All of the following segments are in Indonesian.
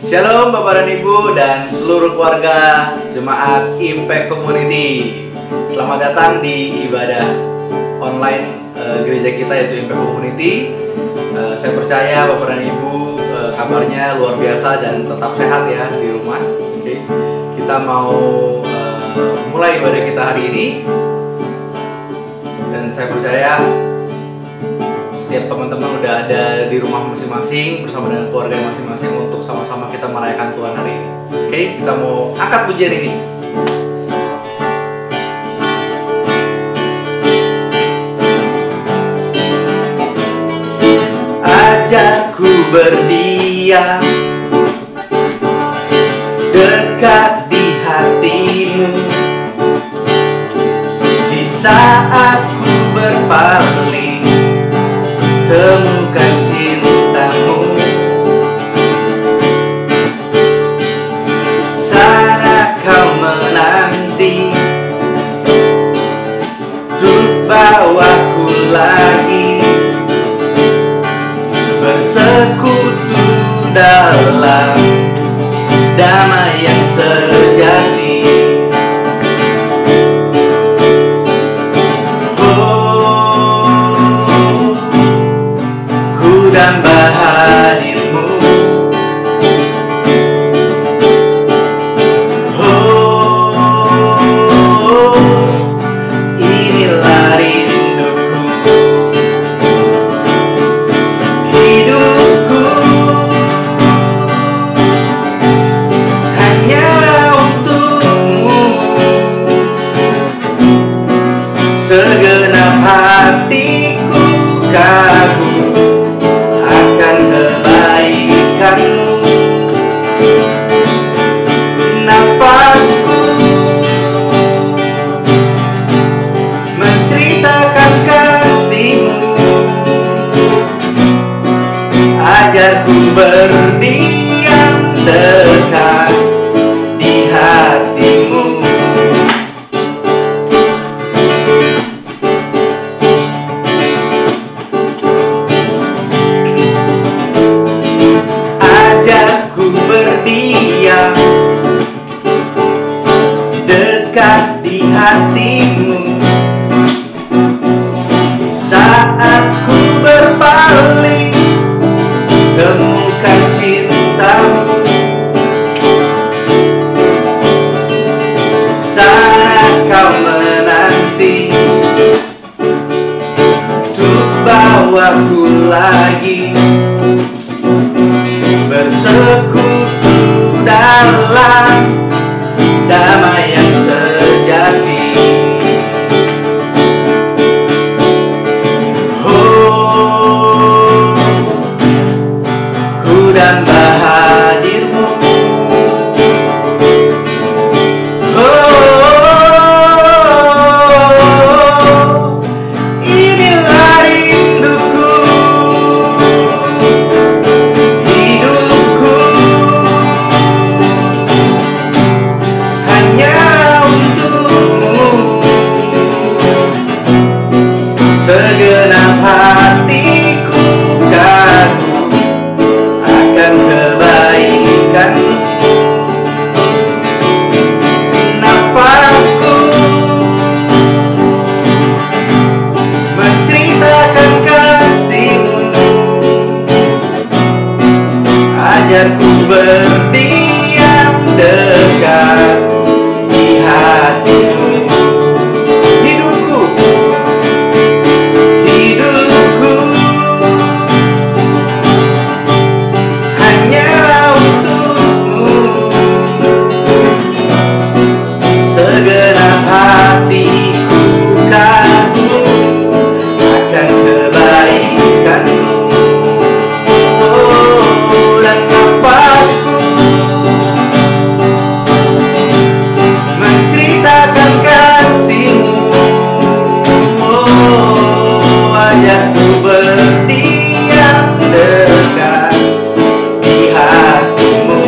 Shalom Bapak dan Ibu dan seluruh keluarga Jemaat Impact Community. Selamat datang di ibadah online gereja kita yaitu Impact Community. Saya percaya Bapak dan Ibu kabarnya luar biasa dan tetap sehat ya di rumah. Oke. Kita mau mulai ibadah kita hari ini. Dan saya percaya setiap teman-teman udah ada di rumah masing-masing bersama dengan keluarga masing-masing untuk sama-sama kita merayakan Tuhan hari ini. Oke, kita mau angkat pujian ini. Ajakku berdiam dekat di hatimu di saat ku berpaling. Temukan cintamu, sana kau menanti untuk bawaku lagi bersekutu dalam damai yang sejati. Dambah hadirmu, oh, inilah rinduku, hidupku hanyalah untukmu, segenap hatiku kagum akan kebaikanmu. Nafasku menceritakan kasihmu, ajarku berdiam dekat di hatimu. Dekat di hatimu di saat ku berpaling. Temukan cintamu, sana kau menanti untuk bawaku lagi bersekutu dalam damai yang sejati. Oh, ku dambah hadirmu, oh, inilah rinduku, hidupku hanya untukmu, segenap hatiku kagum akan kebaikanmu. Nafasku menceritakan kasihmu, ajarku berdiam dekat di hatimu. Hidupku hanyalah untukmu, segenap hatiku kagum akan kebaikanmu. Oh, dan nafasku menceritakan kasihmu, oh, ajarku berdiam dekat di hatimu,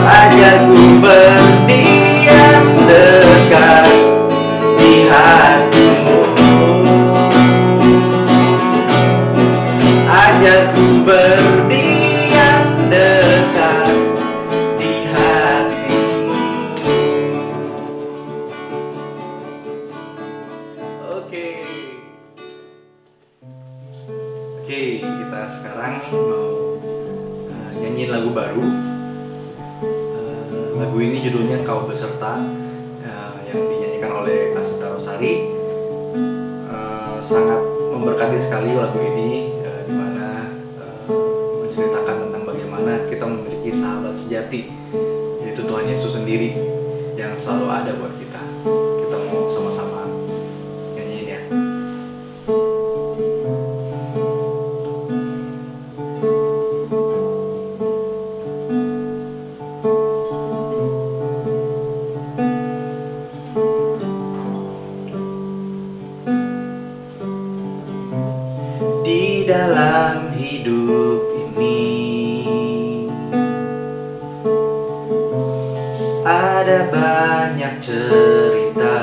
ajarku berdiam dekat di hatimu, ajarku berdiam Oke. Oke, kita sekarang mau nyanyiin lagu baru. Lagu ini judulnya Kau Beserta, yang dinyanyikan oleh Asita Rosari. Sangat memberkati sekali lagu ini, dimana menceritakan tentang bagaimana kita memiliki sahabat sejati, yaitu Tuhan Yesus sendiri yang selalu ada buat kita. Kita mau sama-sama nyanyiin ya. Di dalam hidup ini ada banyak cerita,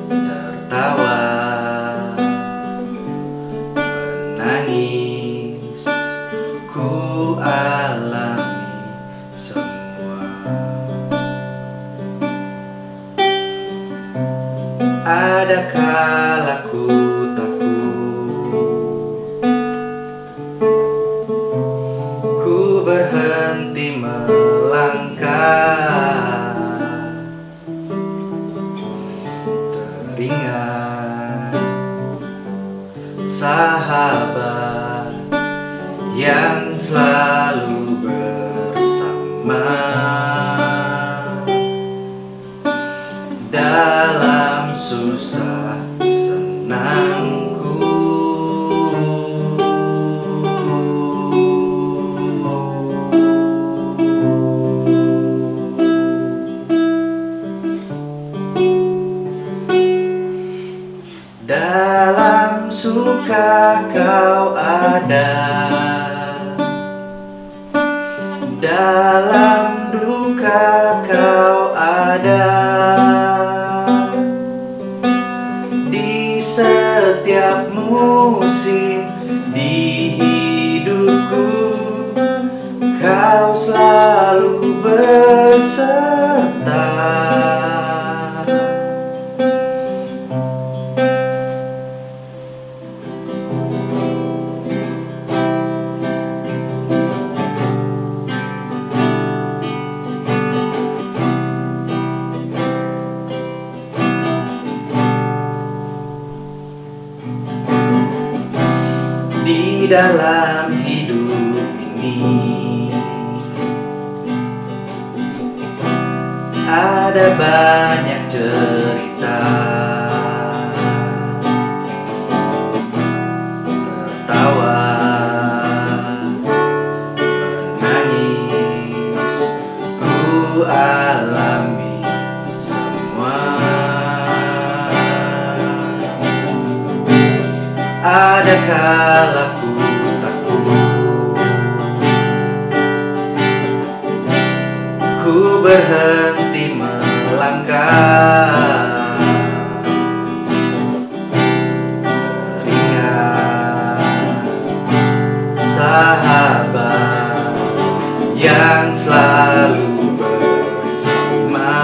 tertawa, menangis, ku alami semua. Ada kala ku takut, ku berhenti melangkah, teringat sahabat yang selalu bersama dalam susah senangku. Dalam suka kau ada, dalam duka kau ada. Di setiap musim di hidupku, kau selalu beserta. Di dalam hidup ini ada banyak cerita, tertawa, menangis, ku alami semua. Ada kala ku takut, ku berhenti melangkah, teringat sahabat yang selalu bersama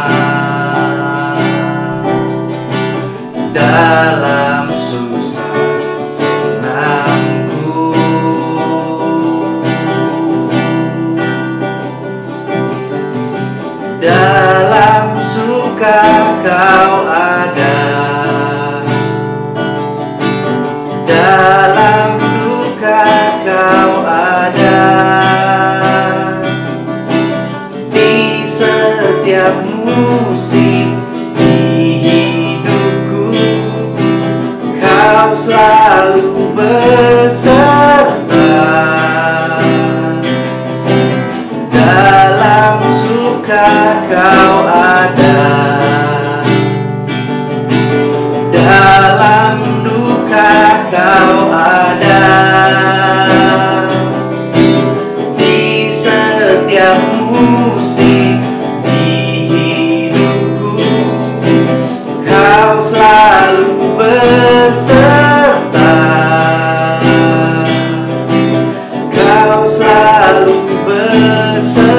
dalam susah senangku. Dalam suka kau ada, dalam duka kau ada. Di setiap musim di hidupku, kau selalu beserta. Dalam suka kau ada, dalam duka kau ada. Di setiap musim di hidupku, kau selalu beserta. Kau selalu beserta.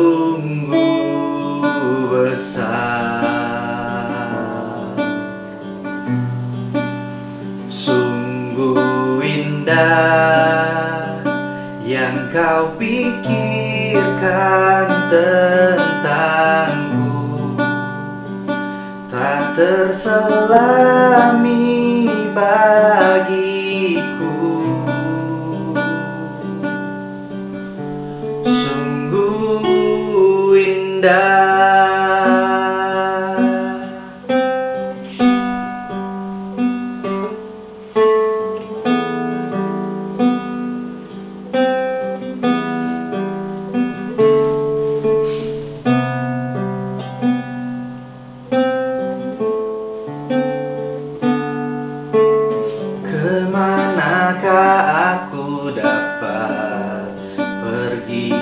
sungguh besar, sungguh indah yang kau pikirkan tentangku, tak terselami bagiku. Sungguh indah. Kemanakah aku dapat pergi,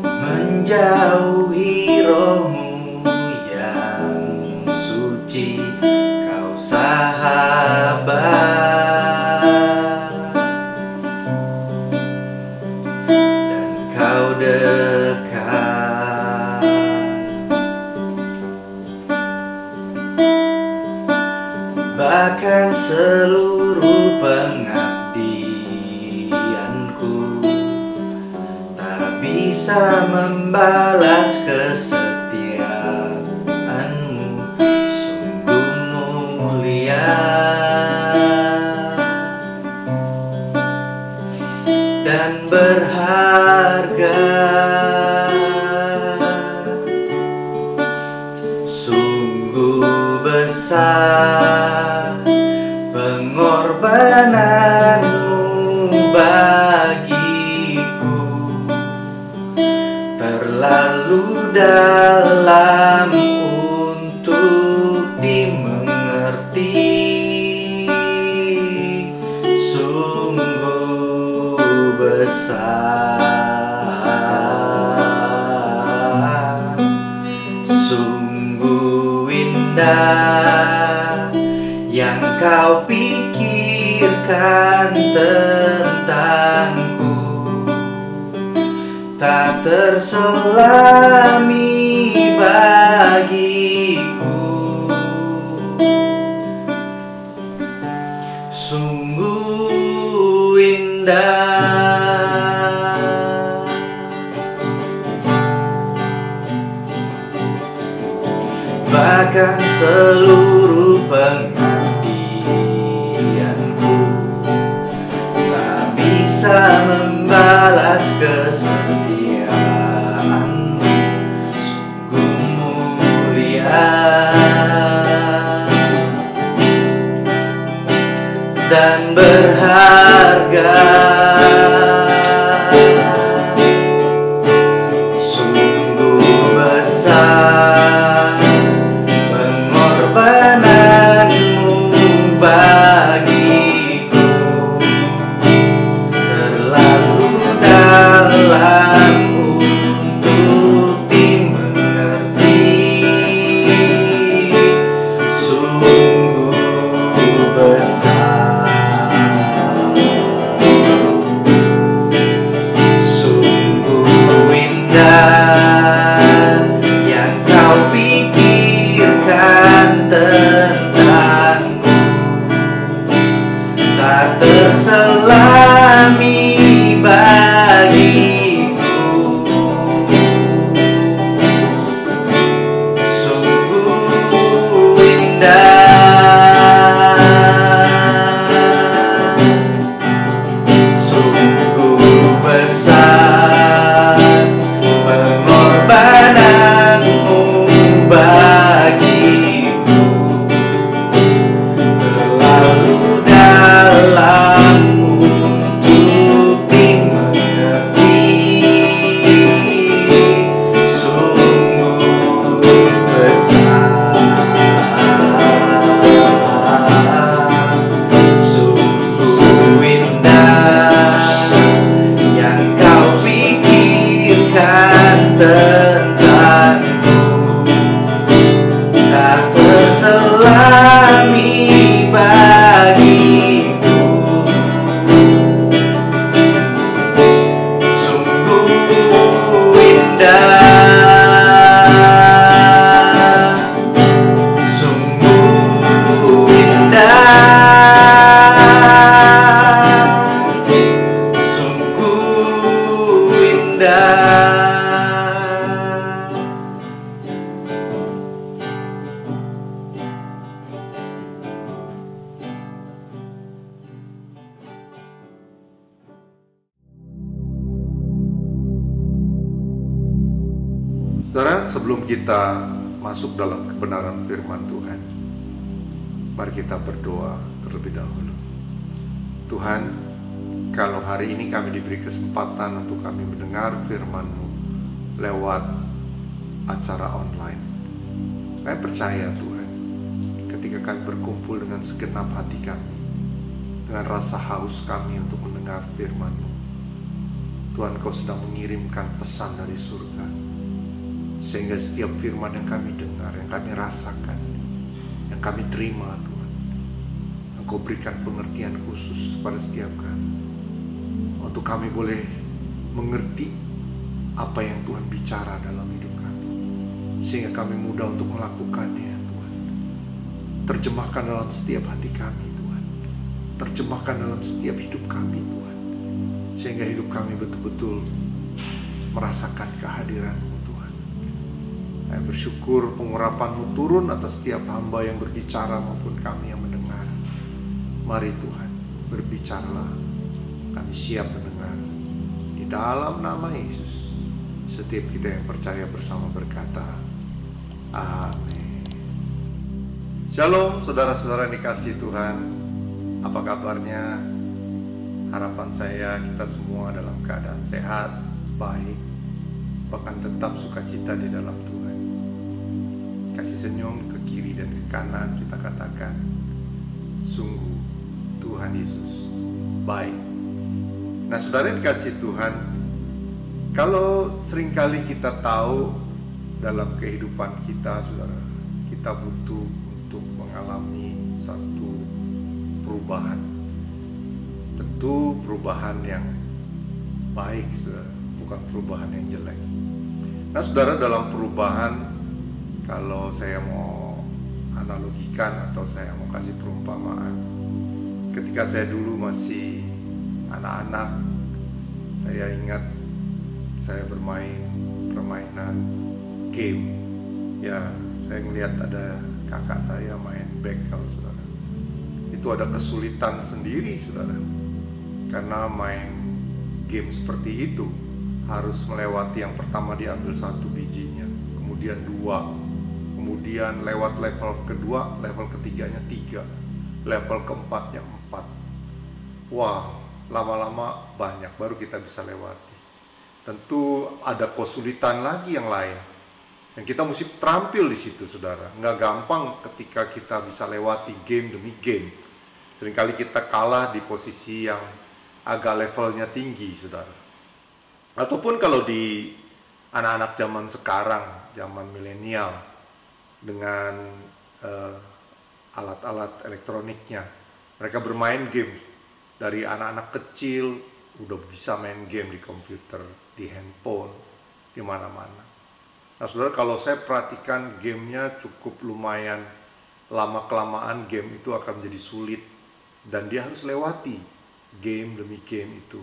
menjauhi rohmu yang suci, kau sahabat, dan kau dekat. Bahkan seluruh pengabdianku tak bisa membalas kesetiaanmu, sungguh mulia dan berharga. Sungguh besar pengorbananmu bagiku, terlalu dalam untuk dimengerti. Sungguh besar, sungguh indah yang kau pikirkan tentangku, tak terselami bagiku. Sungguh indah. Bahkan seluruh pengabdianku tak bisa membalas kesetiaanmu, sungguh mulia dan berharga. Sungguh besar pengorbananmu bagiku, terlalu dalam untuk dimengerti. Sungguh besar, sungguh indah yang kau pikirkan tentangku, tak terselami bagiku. Sungguh indah, sungguh besar pengorbananmu bagiku, terlalu dalam untuk dimengerti. Sungguh besar, sungguh indah yang kau pikirkan tentangku, tak terselami bagiku. Sungguh Saudara, sebelum kita masuk dalam kebenaran firman Tuhan, mari kita berdoa terlebih dahulu. Tuhan, kalau hari ini kami diberi kesempatan untuk kami mendengar firman-Mu lewat acara online, saya percaya Tuhan, ketika kami berkumpul dengan segenap hati kami, dengan rasa haus kami untuk mendengar firman-Mu, Tuhan, Kau sedang mengirimkan pesan dari surga, sehingga setiap firman yang kami dengar, yang kami rasakan, yang kami terima, Tuhan, Engkau berikan pengertian khusus pada setiap kami, untuk kami boleh mengerti apa yang Tuhan bicara dalam hidup kami, sehingga kami mudah untuk melakukannya, Tuhan. Terjemahkan dalam setiap hati kami, Tuhan. Terjemahkan dalam setiap hidup kami, Tuhan, sehingga hidup kami betul-betul merasakan kehadiran-Mu, Tuhan. Saya bersyukur pengurapan-Mu turun atas setiap hamba yang berbicara maupun kami yang mendengar. Mari Tuhan, berbicaralah. Kami siap mendengar. Di dalam nama Yesus, setiap kita yang percaya bersama berkata, amin. Shalom saudara-saudara yang dikasihi Tuhan. Apa kabarnya? Harapan saya kita semua dalam keadaan sehat, baik, bahkan tetap sukacita di dalam Tuhan. Kasih senyum ke kiri dan ke kanan, kita katakan, sungguh Tuhan Yesus baik. Nah saudara yang dikasihi Tuhan, kalau seringkali kita tahu dalam kehidupan kita, saudara, kita butuh untuk mengalami satu perubahan. Tentu perubahan yang baik, saudara, bukan perubahan yang jelek. Nah saudara, dalam perubahan, kalau saya mau analogikan atau saya mau kasih perumpamaan, ketika saya dulu masih anak-anak, saya ingat saya bermain permainan game. Ya, saya melihat ada kakak saya main bekel, saudara. Itu ada kesulitan sendiri, saudara. Karena main game seperti itu harus melewati yang pertama diambil satu bijinya, kemudian dua, kemudian lewat level kedua, level ketiganya 3, level keempatnya 4. Wah, lama-lama banyak baru kita bisa lewati. Tentu ada kesulitan lagi yang lain, dan kita mesti terampil di situ, saudara. Nggak gampang ketika kita bisa lewati game demi game. Seringkali kita kalah di posisi yang agak levelnya tinggi, saudara. Ataupun kalau di anak-anak zaman sekarang, zaman milenial, dengan alat-alat elektroniknya, mereka bermain game. Dari anak-anak kecil udah bisa main game di komputer, di handphone, di mana-mana. Nah saudara, kalau saya perhatikan gamenya cukup lumayan lama-kelamaan game itu akan menjadi sulit, dan dia harus lewati game demi game itu.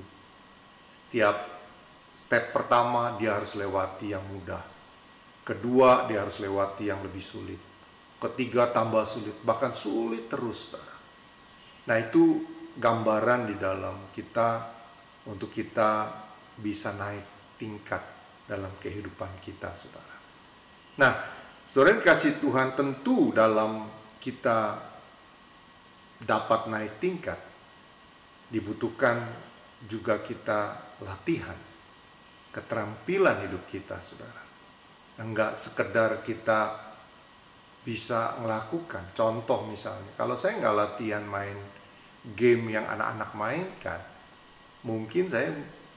Setiap step pertama dia harus lewati yang mudah, kedua dia harus lewati yang lebih sulit, ketiga tambah sulit, bahkan sulit terus, saudara. Nah itu gambaran di dalam kita untuk kita bisa naik tingkat dalam kehidupan kita, saudara. Nah, saudara yang kasih Tuhan, tentu dalam kita dapat naik tingkat dibutuhkan juga kita latihan keterampilan hidup kita, saudara. Enggak sekedar kita bisa melakukan. Contoh misalnya, kalau saya nggak latihan main game yang anak-anak mainkan, mungkin saya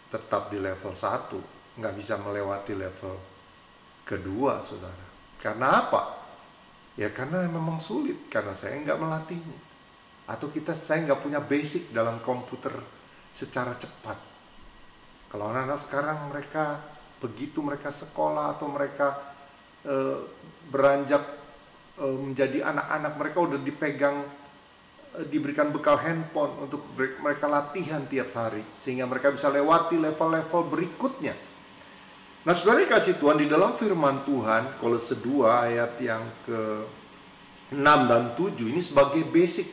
tetap di level 1, nggak bisa melewati level kedua, saudara. Karena apa? Ya karena memang sulit, karena saya nggak melatihnya. Atau saya nggak punya basic dalam komputer secara cepat. Kalau anak-anak sekarang mereka begitu mereka sekolah atau mereka beranjak menjadi anak-anak, mereka udah diberikan bekal handphone untuk mereka latihan tiap hari, sehingga mereka bisa lewati level-level berikutnya. Nah saudara kasih Tuhan, di dalam firman Tuhan Kolose 2 ayat yang ke-6 dan 7 ini sebagai basic,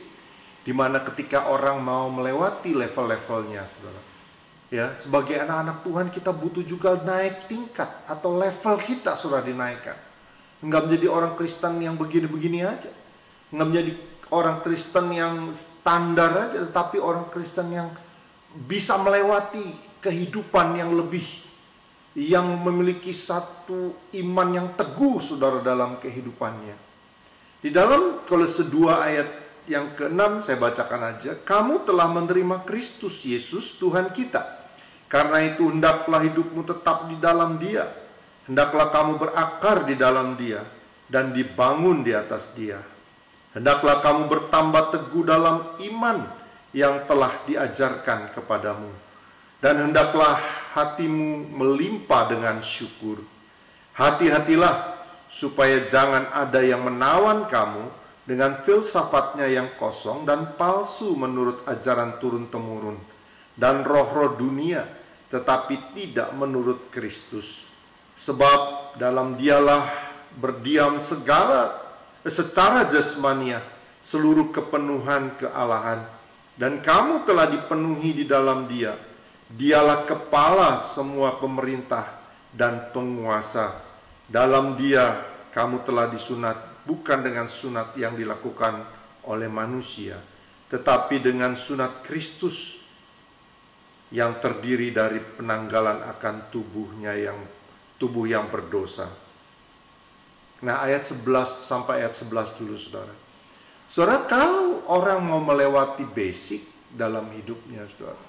dimana ketika orang mau melewati level-levelnya, saudara, Ya, sebagai anak-anak Tuhan kita butuh juga naik tingkat atau level kita sudah dinaikkan. Enggak menjadi orang Kristen yang begini-begini aja. Enggak menjadi orang Kristen yang standar aja, tetapi orang Kristen yang bisa melewati kehidupan yang lebih, yang memiliki satu iman yang teguh, saudara, dalam kehidupannya. Di dalam Kolose 2 ayat yang ke-6 saya bacakan aja. Kamu telah menerima Kristus Yesus Tuhan kita. Karena itu hendaklah hidupmu tetap di dalam Dia. Hendaklah kamu berakar di dalam Dia dan dibangun di atas Dia. Hendaklah kamu bertambah teguh dalam iman yang telah diajarkan kepadamu. Dan hendaklah hatimu melimpah dengan syukur. Hati-hatilah supaya jangan ada yang menawan kamu dengan filsafatnya yang kosong dan palsu menurut ajaran turun-temurun dan roh-roh dunia, tetapi tidak menurut Kristus. Sebab dalam Dialah berdiam secara jasmania seluruh kepenuhan kealahan, dan kamu telah dipenuhi di dalam Dia. Dialah kepala semua pemerintah dan penguasa. Dalam Dia kamu telah disunat, bukan dengan sunat yang dilakukan oleh manusia, tetapi dengan sunat Kristus yang terdiri dari penanggalan akan tubuh yang berdosa. Nah, ayat 11 sampai ayat 11 dulu, saudara. Saudara, kalau orang mau melewati basic dalam hidupnya, saudara,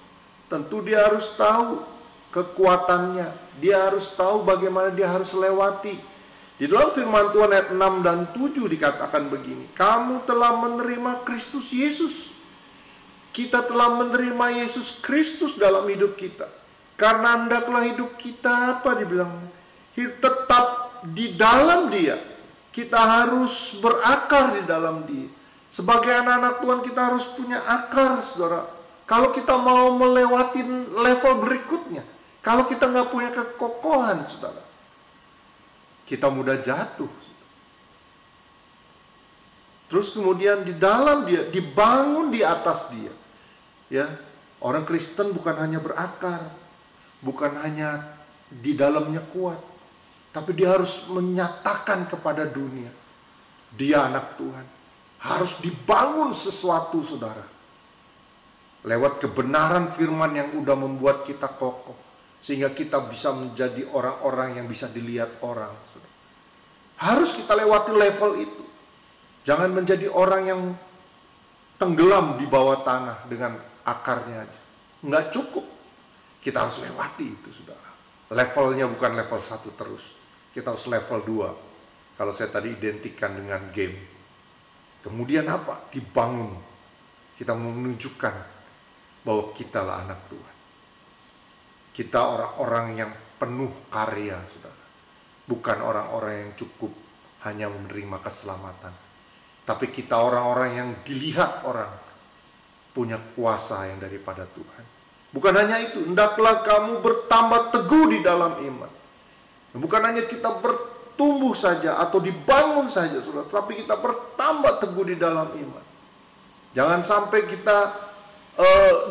tentu dia harus tahu kekuatannya. Dia harus tahu bagaimana dia harus lewati. Di dalam firman Tuhan ayat 6 dan 7 dikatakan begini. Kamu telah menerima Kristus Yesus. Kita telah menerima Yesus Kristus dalam hidup kita. Karena hendaklah hidup kita, apa dibilang? Tetap di dalam Dia. Kita harus berakar di dalam Dia. Sebagai anak-anak Tuhan kita harus punya akar, saudara. Kalau kita mau melewati level berikutnya, kalau kita nggak punya kekokohan, saudara, kita mudah jatuh. Terus kemudian di dalam Dia, dibangun di atas Dia. Ya, orang Kristen bukan hanya berakar, bukan hanya di dalamnya kuat, tapi dia harus menyatakan kepada dunia, dia anak Tuhan. Harus dibangun sesuatu, saudara, lewat kebenaran firman yang udah membuat kita kokoh, sehingga kita bisa menjadi orang-orang yang bisa dilihat orang, saudara. Harus kita lewati level itu. Jangan menjadi orang yang tenggelam di bawah tanah dengan akarnya aja. Nggak cukup. Kita harus lewati itu, saudara. Levelnya bukan level 1 terus. Kita harus level 2. Kalau saya tadi identikan dengan game. Kemudian apa? Dibangun. Kita menunjukkan bahwa kitalah anak Tuhan. Kita orang-orang yang penuh karya, saudara. Bukan orang-orang yang cukup hanya menerima keselamatan. Tapi kita orang-orang yang dilihat orang punya kuasa yang daripada Tuhan. Bukan hanya itu, hendaklah kamu bertambah teguh di dalam iman. Bukan hanya kita bertumbuh saja atau dibangun saja, saudara, tapi kita bertambah teguh di dalam iman. Jangan sampai kita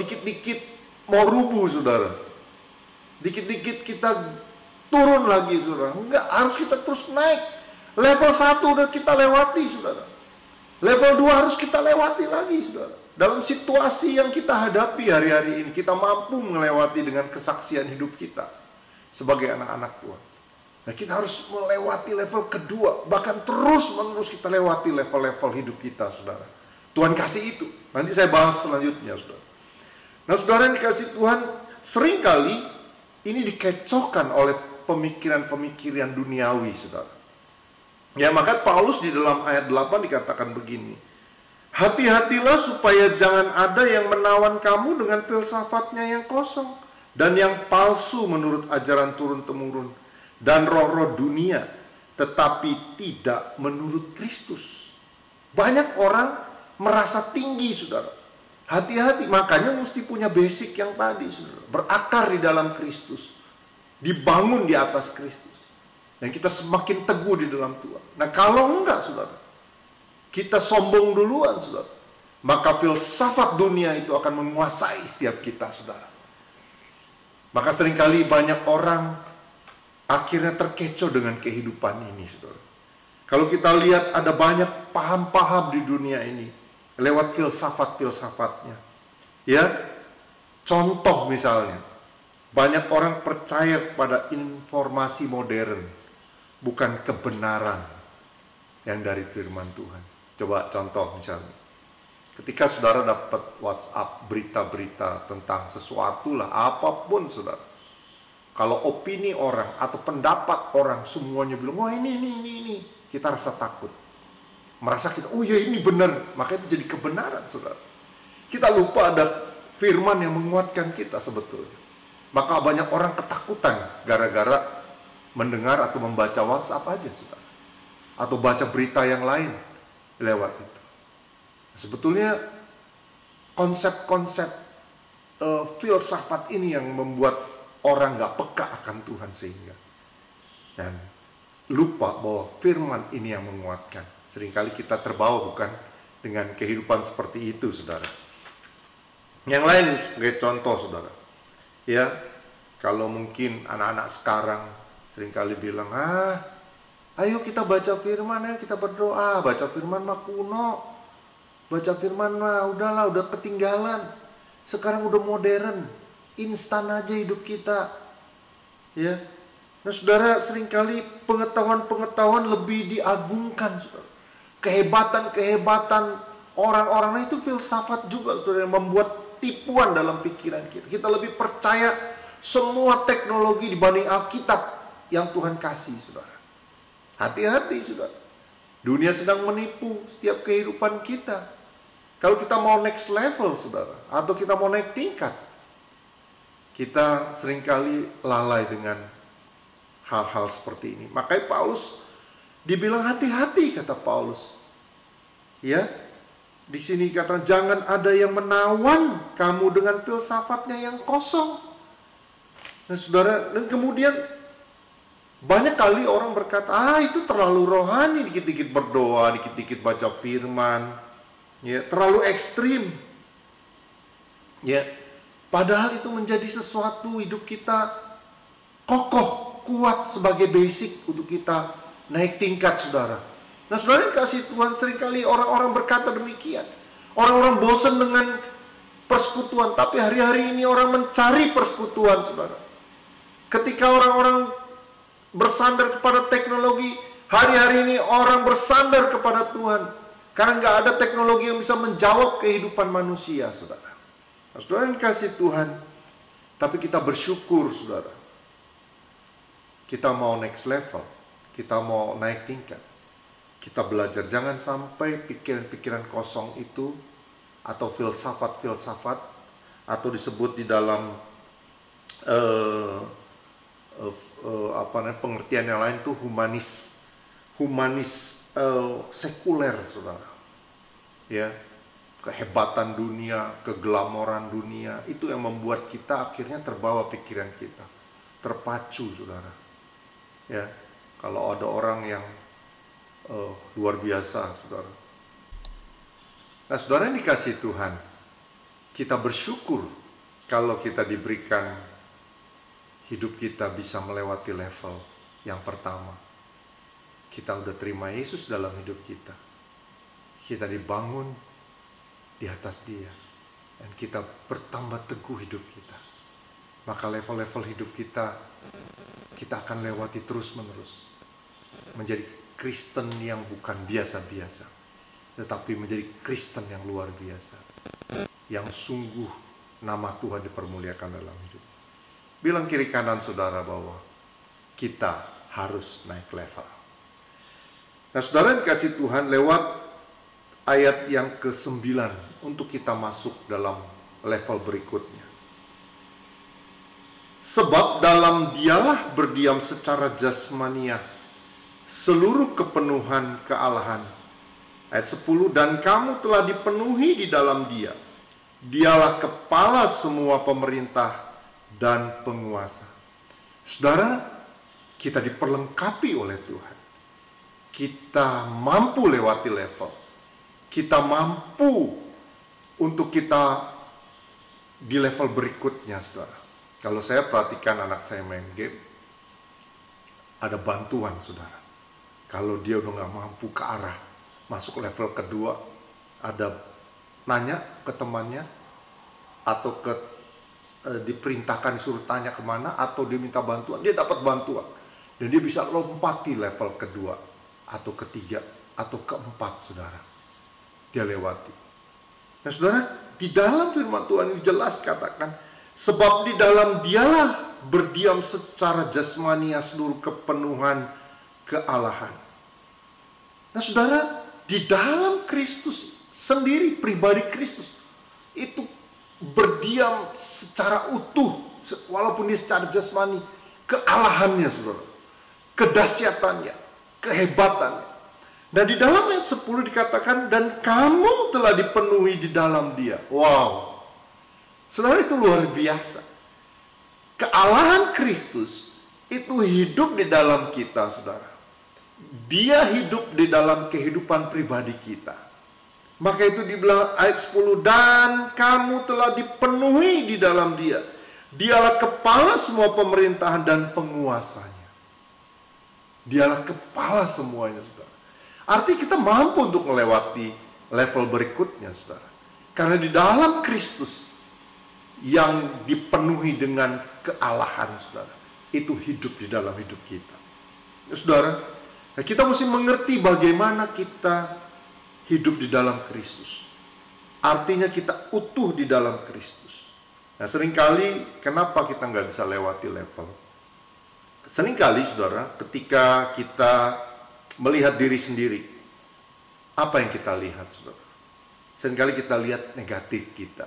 dikit-dikit mau rubuh, saudara. Dikit-dikit kita turun lagi, saudara. Enggak, harus kita terus naik. Level 1 udah kita lewati, saudara. Level 2 harus kita lewati lagi, saudara. Dalam situasi yang kita hadapi hari-hari ini, kita mampu melewati dengan kesaksian hidup kita sebagai anak-anak Tuhan. Nah, kita harus melewati level kedua, bahkan terus-menerus kita lewati level-level hidup kita, saudara. Tuhan kasih itu. Nanti saya bahas selanjutnya, saudara. Nah, saudara yang dikasih Tuhan, seringkali ini dikecohkan oleh pemikiran-pemikiran duniawi, saudara. Ya, maka Paulus di dalam ayat 8 dikatakan begini. Hati-hatilah supaya jangan ada yang menawan kamu dengan filsafatnya yang kosong dan yang palsu menurut ajaran turun-temurun dan roh-roh dunia, tetapi tidak menurut Kristus. Banyak orang merasa tinggi, saudara. Hati-hati, makanya mesti punya basic yang tadi, saudara. Berakar di dalam Kristus, dibangun di atas Kristus, dan kita semakin teguh di dalam Tuhan. Nah, kalau enggak, saudara, kita sombong duluan, saudara, maka filsafat dunia itu akan menguasai setiap kita, saudara. Maka seringkali banyak orang akhirnya terkecoh dengan kehidupan ini, saudara. Kalau kita lihat ada banyak paham-paham di dunia ini lewat filsafat-filsafatnya. Ya, contoh misalnya, banyak orang percaya pada informasi modern, bukan kebenaran yang dari firman Tuhan. Coba contoh misalnya, ketika saudara dapat WhatsApp berita-berita tentang sesuatu lah, apapun saudara, kalau opini orang atau pendapat orang semuanya bilang, wah ini, kita rasa takut, merasa kita, oh ya ini benar, maka itu jadi kebenaran saudara. Kita lupa ada firman yang menguatkan kita sebetulnya. Maka banyak orang ketakutan gara-gara mendengar atau membaca WhatsApp aja saudara, atau baca berita yang lain lewat itu. Sebetulnya konsep-konsep filsafat ini yang membuat orang gak peka akan Tuhan sehingga, dan lupa bahwa firman ini yang menguatkan. Seringkali kita terbawa bukan dengan kehidupan seperti itu saudara. Yang lain sebagai contoh saudara, ya, kalau mungkin anak-anak sekarang seringkali bilang, ayo kita baca firman, ayo kita berdoa. Baca firman mah kuno, baca firman mah udahlah, udah ketinggalan. Sekarang udah modern, instan aja hidup kita, ya. Nah saudara, seringkali pengetahuan-pengetahuan lebih diagungkan saudara. Kehebatan-kehebatan orang-orang itu filsafat juga saudara, yang membuat tipuan dalam pikiran kita. Kita lebih percaya semua teknologi dibanding Alkitab yang Tuhan kasih saudara. Hati-hati saudara, dunia sedang menipu setiap kehidupan kita. Kalau kita mau next level saudara, atau kita mau naik tingkat, kita seringkali lalai dengan hal-hal seperti ini. Makanya Paulus dibilang hati-hati, kata Paulus, ya, di sini kata, jangan ada yang menawan kamu dengan filsafatnya yang kosong. Nah saudara, dan kemudian banyak kali orang berkata, itu terlalu rohani, dikit-dikit berdoa, dikit-dikit baca firman, ya, terlalu ekstrim. Ya, padahal itu menjadi sesuatu hidup kita kokoh, kuat sebagai basic untuk kita naik tingkat saudara. Nah saudara, kasih Tuhan, seringkali orang-orang berkata demikian. Orang-orang bosan dengan persekutuan, tapi hari-hari ini orang mencari persekutuan saudara. Ketika orang-orang bersandar kepada teknologi, hari-hari ini orang bersandar kepada Tuhan. Karena nggak ada teknologi yang bisa menjawab kehidupan manusia saudara. Nah, saudara yang kasih Tuhan, tapi kita bersyukur saudara. Kita mau next level, kita mau naik tingkat. Kita belajar, jangan sampai pikiran-pikiran kosong itu, atau filsafat-filsafat, atau disebut di dalam pengertian yang lain tuh humanis sekuler saudara. Ya, kehebatan dunia, keglamoran dunia, itu yang membuat kita akhirnya terbawa pikiran kita, terpacu saudara. Ya, kalau ada orang yang luar biasa saudara. Nah saudara yang dikasih Tuhan, kita bersyukur kalau kita diberikan hidup kita bisa melewati level yang pertama. Kita udah terima Yesus dalam hidup kita, kita dibangun di atas Dia, dan kita bertambah teguh hidup kita. Maka level-level hidup kita akan lewati terus menerus, menjadi Kristen yang bukan biasa-biasa, tetapi menjadi Kristen yang luar biasa, yang sungguh nama Tuhan dipermuliakan dalam hidup. Bilang kiri kanan saudara bahwa kita harus naik level. Nah saudara dikasih Tuhan, lewat ayat yang ke-9 untuk kita masuk dalam level berikutnya. Sebab dalam Dialah berdiam secara jasmaniah seluruh kepenuhan kealahan. Ayat 10, dan kamu telah dipenuhi di dalam Dia. Dialah kepala semua pemerintah dan penguasa. Saudara, kita diperlengkapi oleh Tuhan. Kita mampu lewati level. Kita mampu untuk kita di level berikutnya, saudara. Kalau saya perhatikan anak saya main game, ada bantuan, saudara. Kalau dia udah nggak mampu ke arah masuk level kedua, ada nanya ke temannya, atau diperintahkan suruh tanya kemana, atau dia minta bantuan, dia dapat bantuan. Dan dia bisa lompati level kedua, atau ketiga, atau keempat, saudara. Dia lewati. Nah, saudara, di dalam firman Tuhan ini jelas katakan, sebab di dalam dialah berdiam secara jasmania seluruh kepenuhan kealahan. Nah, saudara, di dalam Kristus sendiri, pribadi Kristus itu berdiam secara utuh, walaupun dia secara jasmani, kealahannya, saudara, kedahsyatannya, kehebatannya. Dan di dalam ayat 10 dikatakan, dan kamu telah dipenuhi di dalam dia. Wow, saudara, itu luar biasa. Kealahan Kristus itu hidup di dalam kita, saudara. Dia hidup di dalam kehidupan pribadi kita. Maka itu dibilang ayat 10, dan kamu telah dipenuhi di dalam dia. Dialah kepala semua pemerintahan dan penguasanya. Dialah kepala semuanya, saudara. Artinya kita mampu untuk melewati level berikutnya, saudara. Karena di dalam Kristus yang dipenuhi dengan kealahan, saudara, itu hidup di dalam hidup kita. Ya, saudara, kita mesti mengerti bagaimana kita hidup di dalam Kristus. Artinya kita utuh di dalam Kristus. Nah, seringkali kenapa kita nggak bisa lewati level? Seringkali, saudara, ketika kita melihat diri sendiri, apa yang kita lihat, saudara? Seringkali kita lihat negatif kita.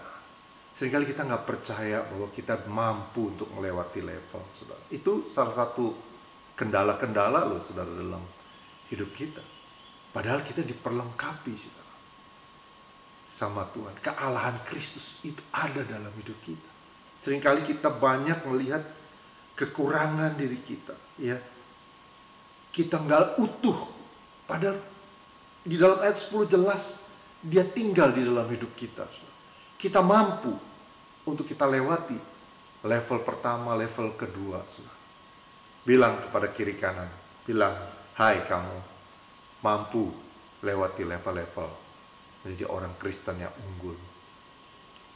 Seringkali kita nggak percaya bahwa kita mampu untuk melewati level, saudara. Itu salah satu kendala-kendala loh, saudara, dalam hidup kita. Padahal kita diperlengkapi, saudara, sama Tuhan. Kealahan Kristus itu ada dalam hidup kita. Seringkali kita banyak melihat kekurangan diri kita, ya. Kita nggak utuh. Padahal di dalam ayat 10 jelas dia tinggal di dalam hidup kita, saudara. Kita mampu untuk kita lewati level pertama, level kedua, saudara. Bilang kepada kiri kanan, bilang, hai kamu, mampu lewati level-level menjadi orang Kristen yang unggul.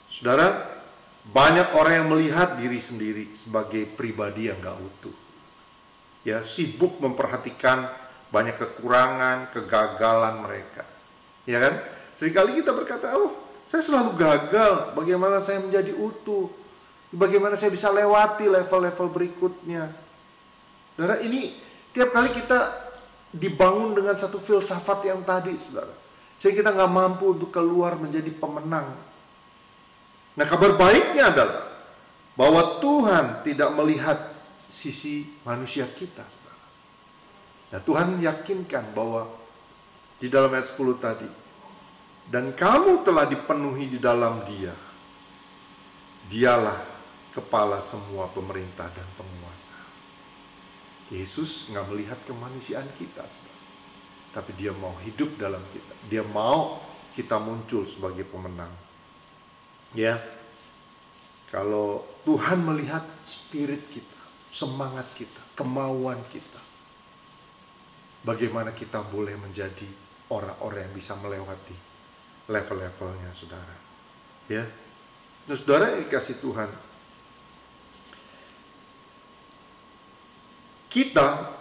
Saudara, banyak orang yang melihat diri sendiri sebagai pribadi yang gak utuh. Ya, sibuk memperhatikan banyak kekurangan, kegagalan mereka. Ya kan? Seringkali kita berkata, oh, saya selalu gagal, bagaimana saya menjadi utuh? Bagaimana saya bisa lewati level-level berikutnya? Saudara, ini tiap kali kita dibangun dengan satu filsafat yang tadi, saudara, sehingga kita nggak mampu untuk keluar menjadi pemenang. Nah, kabar baiknya adalah bahwa Tuhan tidak melihat sisi manusia kita, saudara. Nah, Tuhan yakinkan bahwa di dalam ayat 10 tadi, dan kamu telah dipenuhi di dalam dia. Dialah kepala semua pemerintah dan penguasa. Yesus nggak melihat kemanusiaan kita, saudara. Tapi dia mau hidup dalam kita. Dia mau kita muncul sebagai pemenang. Ya, kalau Tuhan melihat spirit kita, semangat kita, kemauan kita, bagaimana kita boleh menjadi orang-orang yang bisa melewati level-levelnya, saudara. Ya, nah, saudara yang dikasih Tuhan, kita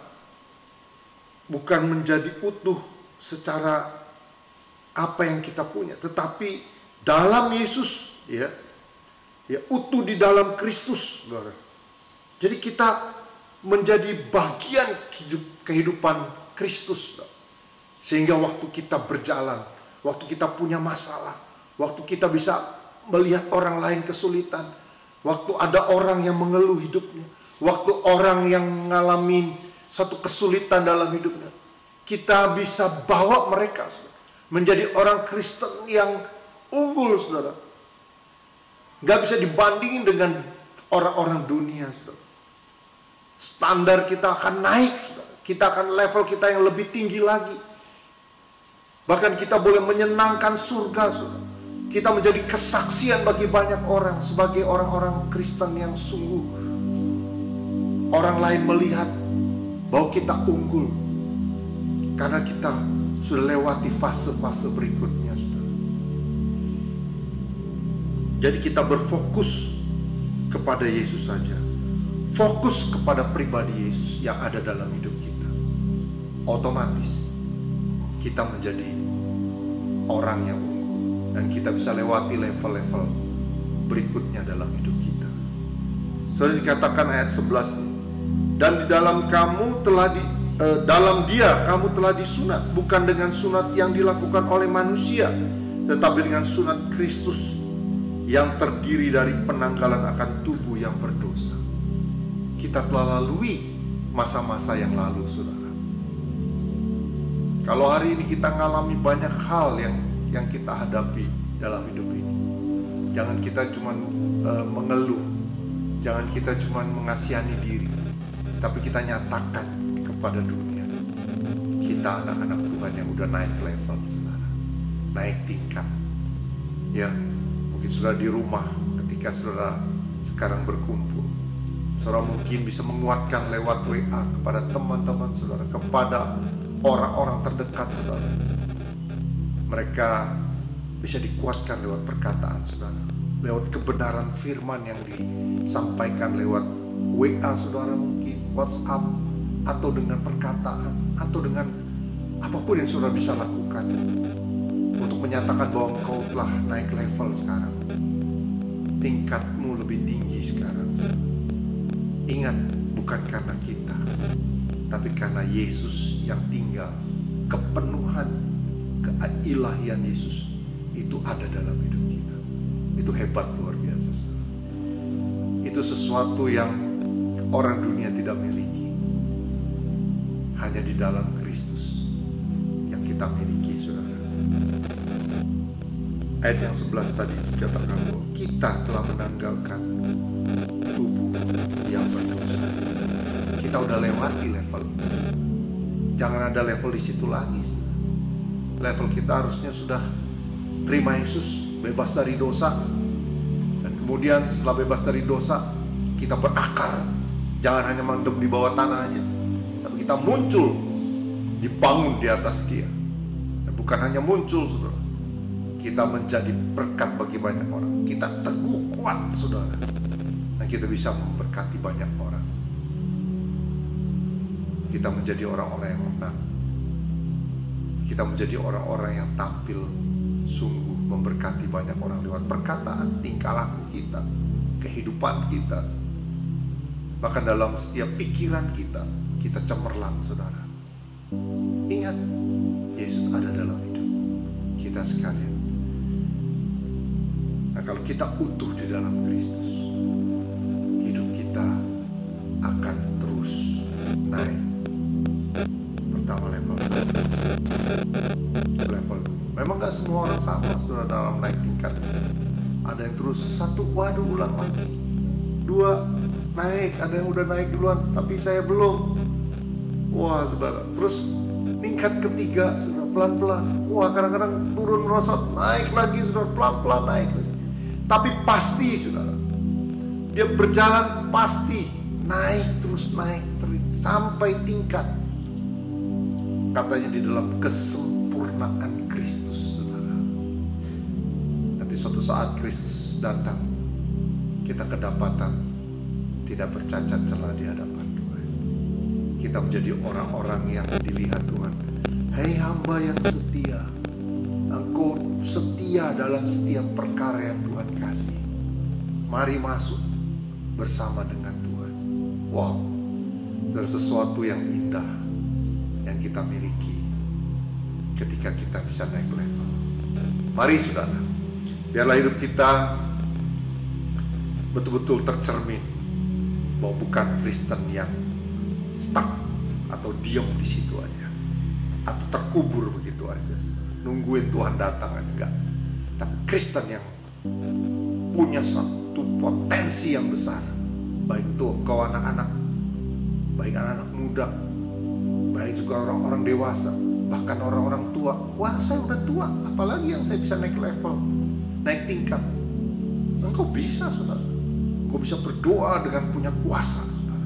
bukan menjadi utuh secara apa yang kita punya, tetapi dalam Yesus, ya, utuh di dalam Kristus, saudara. Jadi kita menjadi bagian kehidupan Kristus, saudara. Sehingga waktu kita berjalan, waktu kita punya masalah, waktu kita bisa melihat orang lain kesulitan, waktu ada orang yang mengeluh hidupnya, waktu orang yang ngalamin satu kesulitan dalam hidupnya, kita bisa bawa mereka, saudara, menjadi orang Kristen yang unggul, saudara. Gak bisa dibandingin dengan orang-orang dunia, saudara. Standar kita akan naik, saudara. Kita akan level kita yang lebih tinggi lagi. Bahkan kita boleh menyenangkan surga, saudara. Kita menjadi kesaksian bagi banyak orang sebagai orang-orang Kristen yang sungguh orang lain melihat bahwa kita unggul karena kita sudah lewati fase-fase berikutnya, saudara. Jadi kita berfokus kepada Yesus saja, fokus kepada pribadi Yesus yang ada dalam hidup kita. Otomatis kita menjadi orang yang unggul dan kita bisa lewati level-level berikutnya dalam hidup kita. Sudah dikatakan ayat 11, dan di dalam dalam Dia kamu telah disunat, bukan dengan sunat yang dilakukan oleh manusia, tetapi dengan sunat Kristus yang terdiri dari penanggalan akan tubuh yang berdosa. Kita telah lalui masa-masa yang lalu, saudara. Kalau hari ini kita mengalami banyak hal yang kita hadapi dalam hidup ini, jangan kita cuma mengeluh, jangan kita cuma mengasihani diri, tapi kita nyatakan kepada dunia, kita anak-anak Tuhan yang udah naik level, saudara, naik tingkat. Ya, mungkin saudara di rumah, ketika saudara sekarang berkumpul, saudara mungkin bisa menguatkan lewat WA kepada teman-teman saudara, kepada orang-orang terdekat saudara. Mereka bisa dikuatkan lewat perkataan saudara, lewat kebenaran firman yang disampaikan lewat WA saudara, mungkin WhatsApp, atau dengan perkataan, atau dengan apapun yang saudara bisa lakukan untuk menyatakan bahwa engkau telah naik level sekarang, tingkatmu lebih tinggi sekarang. Ingat, bukan karena kita, tapi karena Yesus yang tinggal. Kepenuhan keilahian Yesus itu ada dalam hidup kita. Itu hebat, luar biasa. Itu sesuatu yang orang dunia tidak miliki. Hanya di dalam Kristus yang kita miliki, saudara. Ayat yang 11 tadi dikatakan bahwa kita telah menanggalkan tubuh yang berdosa. Kita udah lewati level. Jangan ada level di situ lagi. Level kita harusnya sudah terima Yesus, bebas dari dosa. Dan kemudian setelah bebas dari dosa, kita berakar. Jangan hanya mendem di bawah tanah aja, tapi kita muncul, dibangun di atas Dia. Dan bukan hanya muncul, saudara, kita menjadi berkat bagi banyak orang. Kita teguh kuat, saudara, dan kita bisa memberkati banyak orang. Kita menjadi orang-orang yang menang. Kita menjadi orang-orang yang tampil sungguh memberkati banyak orang lewat perkataan, tingkah laku kita, kehidupan kita. Bahkan dalam setiap pikiran kita, kita cemerlang, saudara. Ingat, Yesus ada dalam hidup kita sekalian. Nah, kalau kita utuh di dalam Kristus, hidup kita akan terus naik. Pertama level 1, level 2. Memang gak semua orang sama, saudara, dalam naik tingkat. Ada yang terus 1, waduh ulang lagi. 2, naik, ada yang udah naik duluan, tapi saya belum. Wah, saudara, terus tingkat ketiga, saudara, pelan-pelan. Wah, kadang-kadang turun merosot, naik lagi, saudara, pelan-pelan naik lagi. Tapi pasti, saudara, dia berjalan pasti naik terus sampai tingkat, katanya, di dalam kesempurnaan Kristus, saudara. Nanti suatu saat Kristus datang, kita kedapatan tidak bercacat celah di hadapan Tuhan. Kita menjadi orang-orang yang dilihat Tuhan. Hei hamba yang setia, engkau setia dalam setiap perkara yang Tuhan kasih. Mari masuk bersama dengan Tuhan. Wow, ada sesuatu yang indah yang kita miliki ketika kita bisa naik level. Mari, saudara, biarlah hidup kita betul-betul tercermin bahwa bukan Kristen yang stuck atau diam di situ aja, atau terkubur begitu aja, nungguin Tuhan datang aja, enggak. Tapi Kristen yang punya satu potensi yang besar, baik itu kau anak-anak, baik anak-anak muda, baik juga orang-orang dewasa, bahkan orang-orang tua. Wah, saya udah tua, apalagi yang saya bisa naik level. naik tingkat. Engkau bisa, saudara. Engkau bisa berdoa dengan punya kuasa, saudara.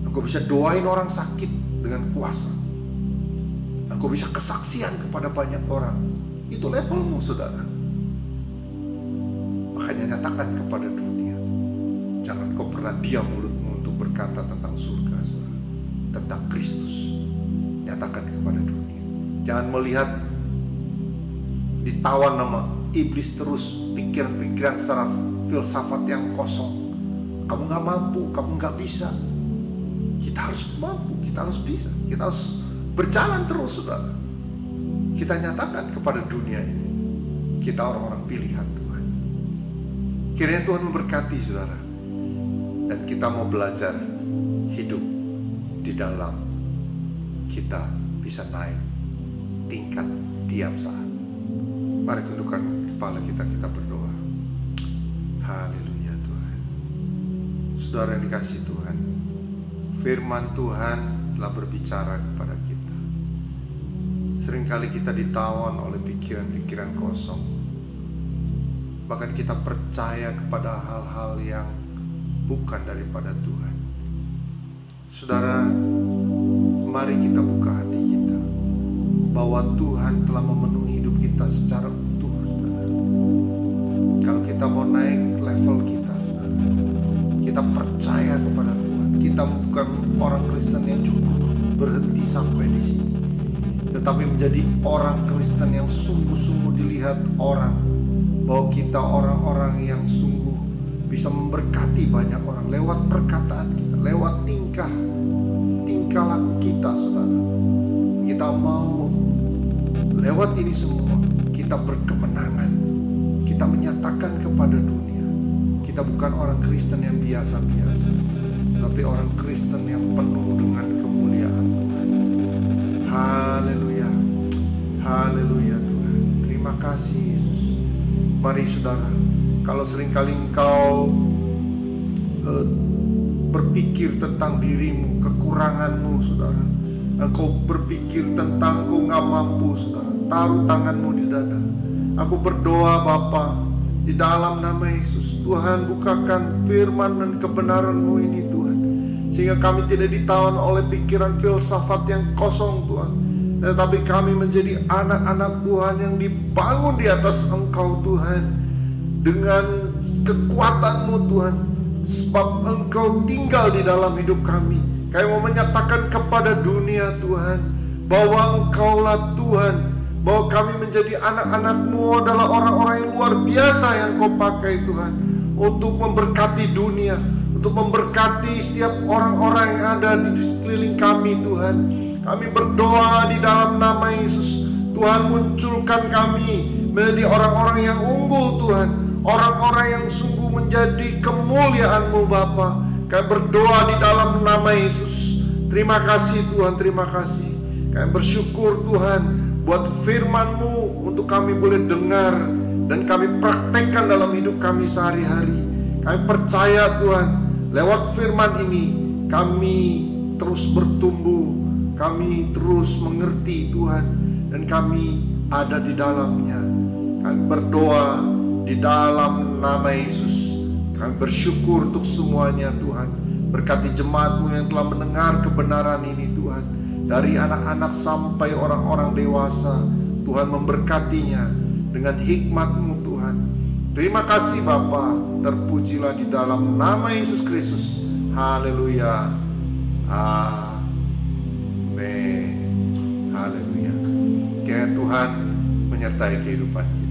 Engkau bisa doain orang sakit dengan kuasa. Engkau bisa kesaksian kepada banyak orang. Itu levelmu, saudara. Makanya nyatakan kepada dunia. Jangan kau pernah diam mulutmu untuk berkata tentang surga, saudara. Tentang Kristus. Nyatakan kepada dunia. Jangan melihat ditawan nama iblis terus, pikiran-pikiran secara filsafat yang kosong. Kamu gak mampu, kamu gak bisa. Kita harus mampu, kita harus bisa. Kita harus berjalan terus, saudara. Kita nyatakan kepada dunia ini, kita orang-orang pilihan Tuhan. Kiranya Tuhan memberkati, saudara. Dan kita mau belajar hidup di dalam kita bisa naik tingkat tiap saat. Mari tundukkan kepala kita berdoa. Haleluya Tuhan. Saudara yang dikasihi Tuhan, firman Tuhan telah berbicara kepada kita. Seringkali kita ditawan oleh pikiran-pikiran kosong. Bahkan kita percaya kepada hal-hal yang bukan daripada Tuhan. Saudara, mari kita buka hati kita bahwa Tuhan telah memenuhi hidup kita secara utuh, saudara. Kalau kita mau naik level kita, saudara, kita percaya kepada Tuhan. Kita bukan orang Kristen yang cukup berhenti sampai di sini, tetapi menjadi orang Kristen yang sungguh-sungguh dilihat orang, bahwa kita orang-orang yang sungguh bisa memberkati banyak orang lewat perkataan kita, lewat tingkah laku kita, saudara. Kita mau lewat ini semua kita berkemenangan. Kita menyatakan kepada dunia, kita bukan orang Kristen yang biasa-biasa, tapi orang Kristen yang penuh dengan kemuliaan Tuhan. Haleluya, haleluya Tuhan. Terima kasih Yesus. Mari saudara, kalau seringkali engkau berpikir tentang dirimu, kekuranganmu, saudara, engkau berpikir tentang engkau gak mampu, saudara, taruh tanganmu di dada. Aku berdoa Bapa, di dalam nama Yesus, Tuhan bukakan firman dan kebenaran-Mu ini Tuhan, sehingga kami tidak ditawan oleh pikiran filsafat yang kosong Tuhan, tetapi kami menjadi anak-anak Tuhan yang dibangun di atas Engkau Tuhan, dengan kekuatan-Mu Tuhan, sebab Engkau tinggal di dalam hidup kami. Kami mau menyatakan kepada dunia Tuhan, bahwa Engkaulah Tuhan, bahwa kami menjadi anak-anak-Mu adalah orang-orang yang luar biasa yang Kau pakai Tuhan, untuk memberkati dunia, untuk memberkati setiap orang-orang yang ada di sekeliling kami Tuhan. Kami berdoa di dalam nama Yesus, Tuhan munculkan kami menjadi orang-orang yang unggul Tuhan, orang-orang yang sungguh menjadi kemuliaan-Mu Bapa. Kami berdoa di dalam nama Yesus. Terima kasih Tuhan, terima kasih. Kami bersyukur Tuhan buat firman-Mu untuk kami boleh dengar dan kami praktekkan dalam hidup kami sehari-hari. Kami percaya Tuhan, lewat firman ini kami terus bertumbuh, kami terus mengerti Tuhan, dan kami ada di dalamnya. Kami berdoa di dalam nama Yesus. Kami bersyukur untuk semuanya Tuhan. Berkati jemaat-Mu yang telah mendengar kebenaran ini Tuhan, dari anak-anak sampai orang-orang dewasa. Tuhan memberkatinya dengan hikmat-Mu Tuhan. Terima kasih Bapa. Terpujilah di dalam nama Yesus Kristus. Haleluya. Amin. Haleluya. Kiranya Tuhan menyertai kehidupan kita.